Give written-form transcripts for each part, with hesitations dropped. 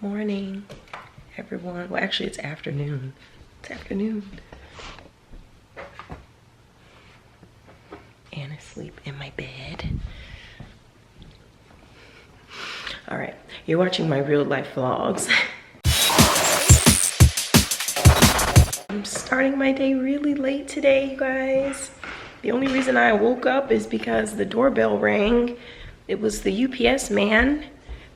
Morning, everyone. Well, actually, it's afternoon. It's afternoon. And asleep in my bed. All right, you're watching my real life vlogs. I'm starting my day really late today, you guys. The only reason I woke up is because the doorbell rang. It was the UPS man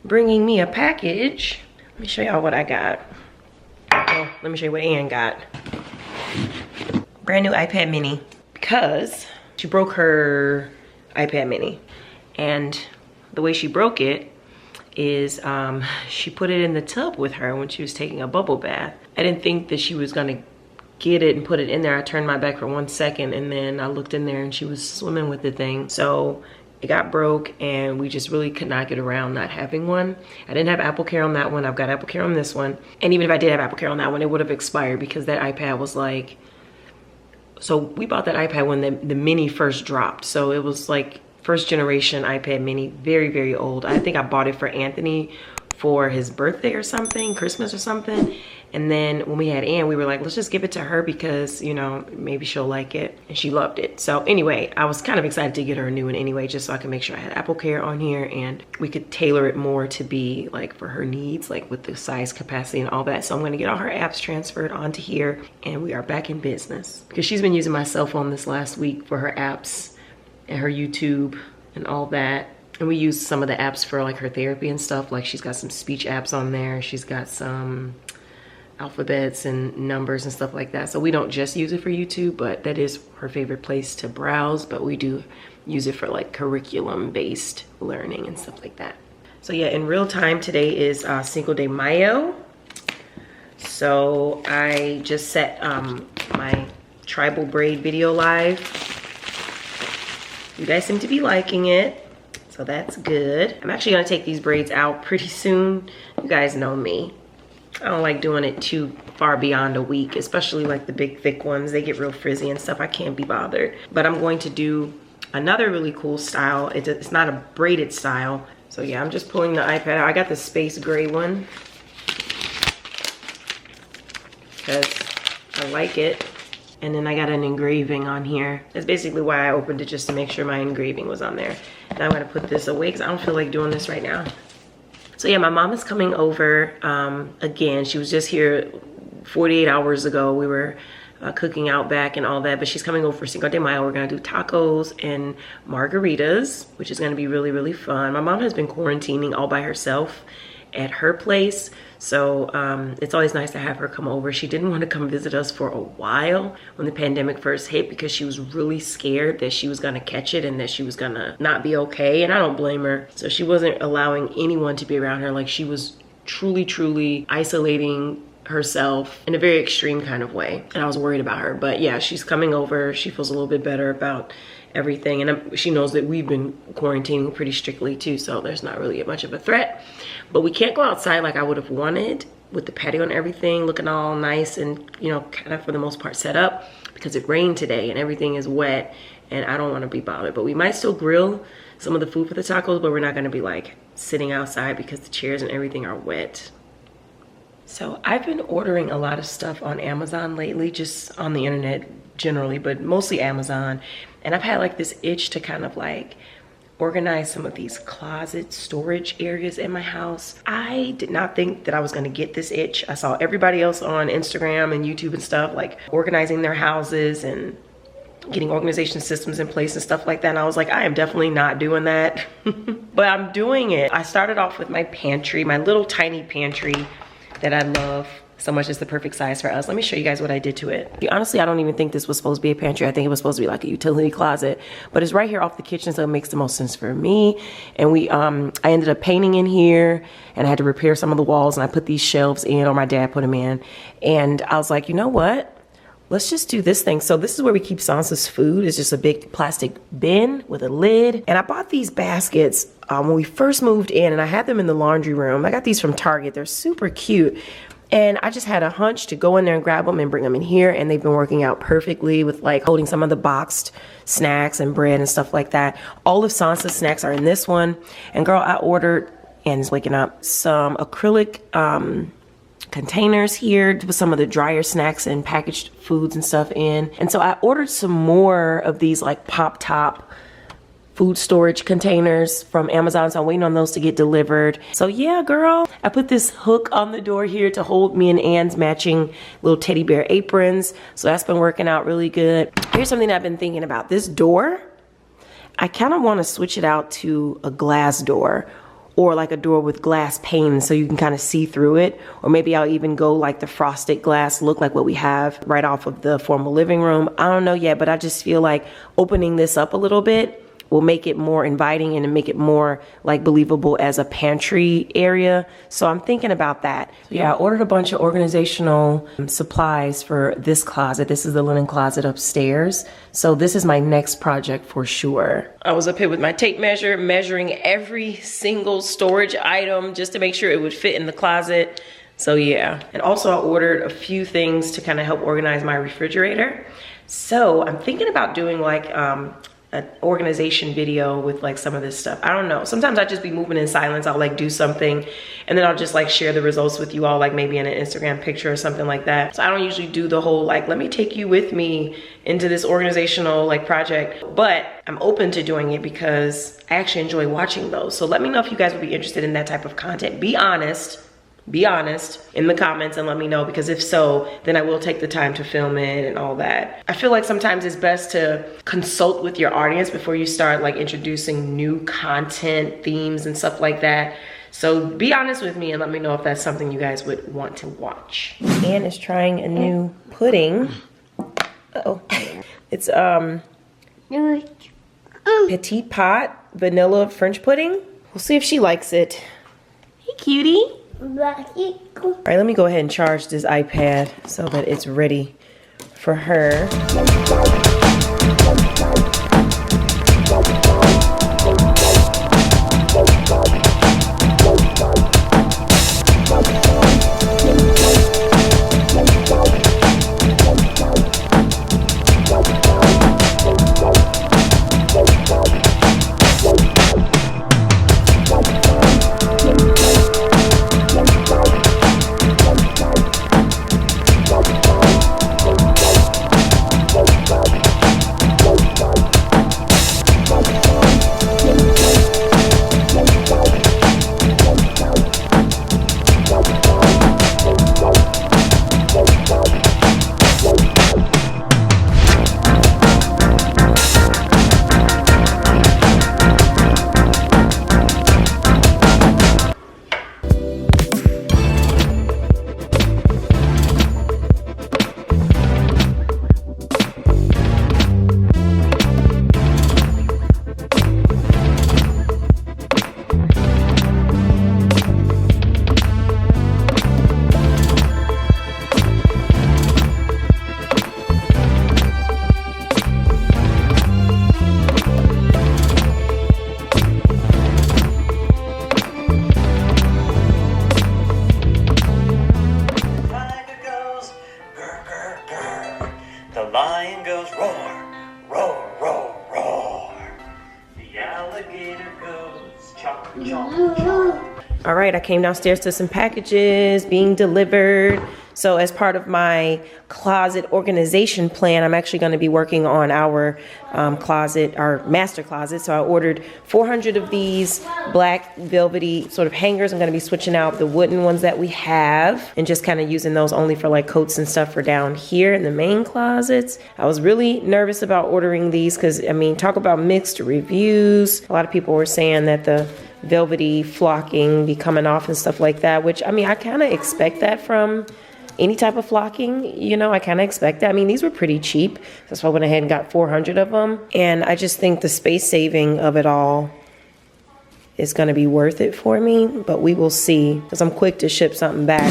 bringing me a package. Let me show y'all what I got. Oh, let me show you what Ann got. Brand new iPad mini, because she broke her iPad mini. And the way she broke it is she put it in the tub with her when she was taking a bubble bath. I didn't think that she was gonna get it and put it in there. I turned my back for 1 second and then I looked in there and she was swimming with the thing. So it got broke and we just really could not get around not having one. I didn't have Apple Care on that one. I've got Apple Care on this one. And even if I did have Apple Care on that one, it would have expired because that iPad was like, so we bought that iPad when the mini first dropped. So it was like first generation iPad mini, very, very old. I think I bought it for Anthony for his birthday or something, Christmas or something. And then when we had Ann, we were like, let's just give it to her because, you know, maybe she'll like it. And she loved it. So anyway, I was kind of excited to get her a new one anyway, just so I could make sure I had Apple Care on here and we could tailor it more to be like for her needs, like with the size capacity and all that. So I'm gonna get all her apps transferred onto here and we are back in business. Because she's been using my cell phone this last week for her apps and her YouTube and all that. And we use some of the apps for like her therapy and stuff. Like she's got some speech apps on there. She's got some alphabets and numbers and stuff like that. So we don't just use it for YouTube, but that is her favorite place to browse. But we do use it for like curriculum-based learning and stuff like that. So yeah, in real time today is Cinco de Mayo. So I just set my tribal braid video live. You guys seem to be liking it, so that's good. I'm actually gonna take these braids out pretty soon. You guys know me. I don't like doing it too far beyond a week, especially like the big thick ones. They get real frizzy and stuff. I can't be bothered. But I'm going to do another really cool style. It's not a braided style. So yeah, I'm just pulling the iPad out. I got the space gray one because I like it. And then I got an engraving on here. That's basically why I opened it, just to make sure my engraving was on there. And I'm gonna put this away because I don't feel like doing this right now. So yeah, my mom is coming over again. She was just here 48 hours ago. We were cooking out back and all that, but she's coming over for Cinco de Mayo. We're gonna do tacos and margaritas, which is gonna be really, really fun. My mom has been quarantining all by herself at her place. So it's always nice to have her come over. She didn't want to come visit us for a while when the pandemic first hit because she was really scared that she was gonna catch it and that she was gonna not be okay. And I don't blame her. So she wasn't allowing anyone to be around her. Like she was truly, truly isolating herself in a very extreme kind of way. And I was worried about her. But yeah, she's coming over. She feels a little bit better about everything. And she knows that we've been quarantining pretty strictly too. So there's not really much of a threat. But we can't go outside like I would have wanted with the patio and everything looking all nice and, you know, kind of for the most part set up because it rained today and everything is wet and I don't want to be bothered. But we might still grill some of the food for the tacos, but we're not going to be like sitting outside because the chairs and everything are wet. So I've been ordering a lot of stuff on Amazon lately, just on the internet generally, but mostly Amazon. And I've had like this itch to kind of like organize some of these closet storage areas in my house. I did not think that I was gonna get this itch. I saw everybody else on Instagram and YouTube and stuff like organizing their houses and getting organization systems in place and stuff like that. And I was like, I am definitely not doing that, but I'm doing it. I started off with my pantry, my little tiny pantry that I love so much. It's the perfect size for us. Let me show you guys what I did to it. Honestly, I don't even think this was supposed to be a pantry. I think it was supposed to be like a utility closet, but it's right here off the kitchen, so it makes the most sense for me. And I ended up painting in here and I had to repair some of the walls and I put these shelves in, or my dad put them in. And I was like, you know what? Let's just do this thing. So this is where we keep Sansa's food. It's just a big plastic bin with a lid. And I bought these baskets when we first moved in and I had them in the laundry room. I got these from Target. They're super cute. And I just had a hunch to go in there and grab them and bring them in here. And they've been working out perfectly with like holding some of the boxed snacks and bread and stuff like that. All of Sansa's snacks are in this one. And girl, I ordered and is waking up. Some acrylic containers here with some of the drier snacks and packaged foods and stuff in. And so I ordered some more of these like pop top food storage containers from Amazon, so I'm waiting on those to get delivered. So yeah, girl, I put this hook on the door here to hold me and Anne's matching little teddy bear aprons. So that's been working out really good. Here's something I've been thinking about. This door, I kind of want to switch it out to a glass door, or like a door with glass panes so you can kind of see through it. Or maybe I'll even go like the frosted glass look, like what we have right off of the formal living room. I don't know yet, but I just feel like opening this up a little bit will make it more inviting and make it more like believable as a pantry area. So I'm thinking about that. Yeah, I ordered a bunch of organizational supplies for this closet. This is the linen closet upstairs. So this is my next project for sure. I was up here with my tape measure, measuring every single storage item just to make sure it would fit in the closet. So yeah, and also I ordered a few things to kind of help organize my refrigerator. So I'm thinking about doing like an organization video with like some of this stuff. I don't know. Sometimes I just be moving in silence. I'll like do something and then I'll just like share the results with you all, like maybe in an Instagram picture or something like that. So I don't usually do the whole like, let me take you with me into this organizational like project, but I'm open to doing it because I actually enjoy watching those. So let me know if you guys would be interested in that type of content. Be honest in the comments and let me know, because if so, then I will take the time to film it and all that. I feel like sometimes it's best to consult with your audience before you start like introducing new content, themes and stuff like that. So be honest with me and let me know if that's something you guys would want to watch. Anne is trying a new pudding. Uh-oh. It's petite pot vanilla French pudding. We'll see if she likes it. Hey, cutie. All right, let me go ahead and charge this iPad so that it's ready for her. All right, I came downstairs to some packages being delivered. So as part of my closet organization plan, I'm actually going to be working on our closet, our master closet. So I ordered 400 of these black velvety sort of hangers. I'm going to be switching out the wooden ones that we have and just kind of using those only for like coats and stuff for down here in the main closets. I was really nervous about ordering these because, I mean, talk about mixed reviews. A lot of people were saying that the velvety flocking be coming off and stuff like that, which, I mean, I kind of expect that from any type of flocking, you know, I kind of expect that. I mean, these were pretty cheap. That's why I went ahead and got 400 of them. And I just think the space saving of it all is going to be worth it for me, but we will see, because I'm quick to ship something back.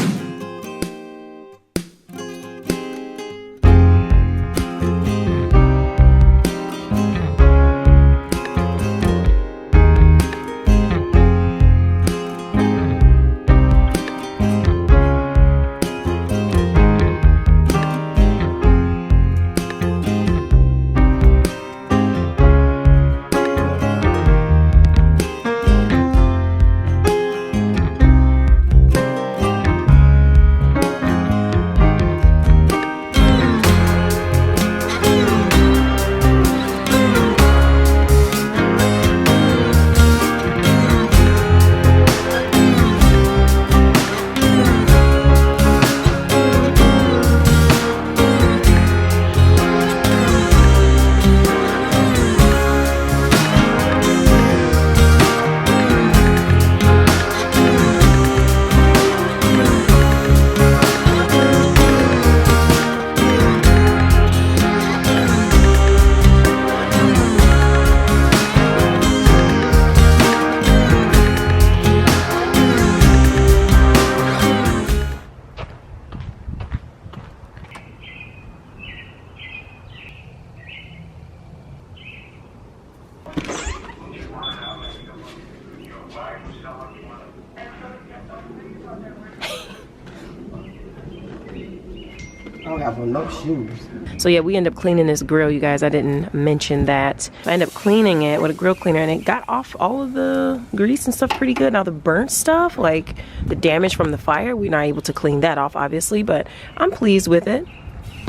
don't have no shoes. So yeah, we end up cleaning this grill, you guys. I didn't mention that. I ended up cleaning it with a grill cleaner, and it got off all of the grease and stuff pretty good. Now the burnt stuff, like the damage from the fire, we're not able to clean that off, obviously, but I'm pleased with it.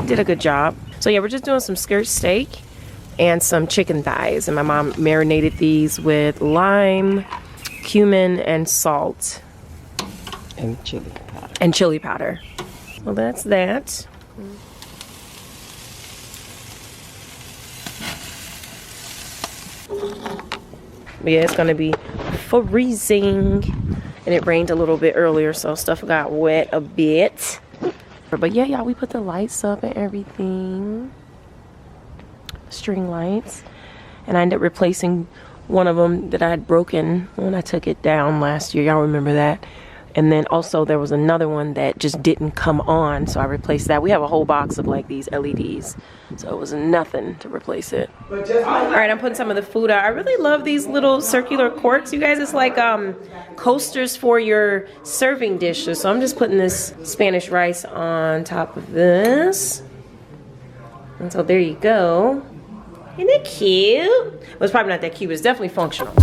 Did a good job. So yeah, we're just doing some skirt steak and some chicken thighs, and my mom marinated these with lime, cumin, and salt. And chili powder. And chili powder. Well, that's that. But yeah, it's gonna be freezing. And it rained a little bit earlier, so stuff got wet a bit. But yeah, y'all, we put the lights up and everything. String lights. And I ended up replacing one of them that I had broken when I took it down last year. Y'all remember that? And then also there was another one that just didn't come on, so I replaced that. We have a whole box of like these LEDs, so it was nothing to replace it. All right, I'm putting some of the food out. I really love these little circular corks, you guys. It's like coasters for your serving dishes. So I'm just putting this Spanish rice on top of this. And so there you go. Isn't it cute? Well, it's probably not that cute, but it's definitely functional.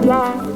Yeah.